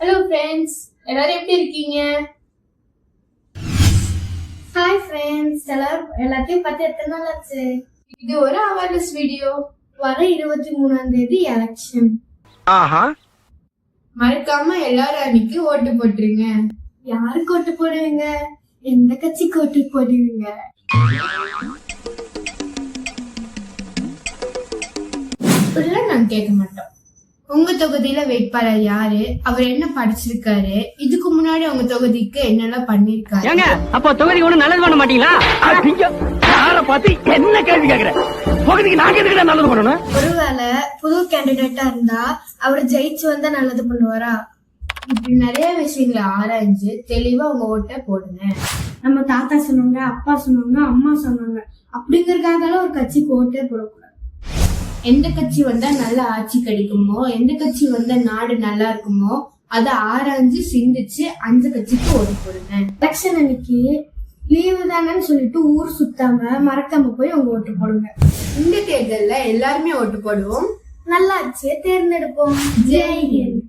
Hello friends, எல்லாரும் எப்படி இருக்கீங்க? ஹாய் ஃப்ரெண்ட்ஸ், எல்லாத்தையும் பார்த்து எத்தனை நாள் ஆச்சு? இது ஒரு அவேர்னஸ் வீடியோ. வர 23ஆம் தேதி எலெக்ஷன். மறக்காம எல்லாரும் அன்னைக்கு ஓட்டு போட்டுருங்க. யாருக்கு ஓட்டு போடுவீங்க? எந்த கட்சிக்கு ஓட்டு போடுவீங்க? இப்படிலாம் நாங்க கேட்க மாட்டோம். உங்க தொகுதியில வேட்பாளர் யாரு, அவர் என்ன படிச்சிருக்காரு, இதுக்கு முன்னாடி உங்க தொகுதிக்கு என்னெல்லாம் பண்ணிருக்காரு. அப்ப தொகுதிக்கு ஒண்ணு நல்லது பண்ண மாட்டீங்களா? பார்த்து என்ன கேள்வி கேக்குற? தொகுதிக்கு நாங்க எதுக்கு நல்லது பண்ணணும்? ஒருவேளை புது கேண்டிடேட்டா இருந்தா அவர் ஜெயிச்சு வந்தா நல்லது பண்ணுவாரா? இப்படி நிறைய விஷயங்களை ஆராய்ஞ்சு தெளிவா உங்க ஓட்டை போடுங்க. நம்ம தாத்தா சொன்னாங்க, அப்பா சொன்னாங்க, அம்மா சொன்னாங்க அப்படிங்கறதுக்காக ஒரு கட்சிக்கு ஓட்டே போடக்கூடாது. எந்த கட்சி வந்தா நல்ல ஆட்சி கிடைக்குமோ, எந்த கட்சி வந்தா நாடு நல்லா இருக்குமோ அதை ஆராய்ஞ்சு சிந்திச்சு அந்த கட்சிக்கு ஓட்டு போடுங்க. எலெக்ஷன் அன்னைக்கு லீவு தானேன்னு சொல்லிட்டு ஊர் சுத்தாம மறக்காம போய் உங்க ஓட்டு போடுங்க. இந்த தேர்தல்ல எல்லாருமே ஓட்டு போடுவோம். நல்லாட்சியை தேர்ந்தெடுப்போம். ஜெய் ஹிந்த்.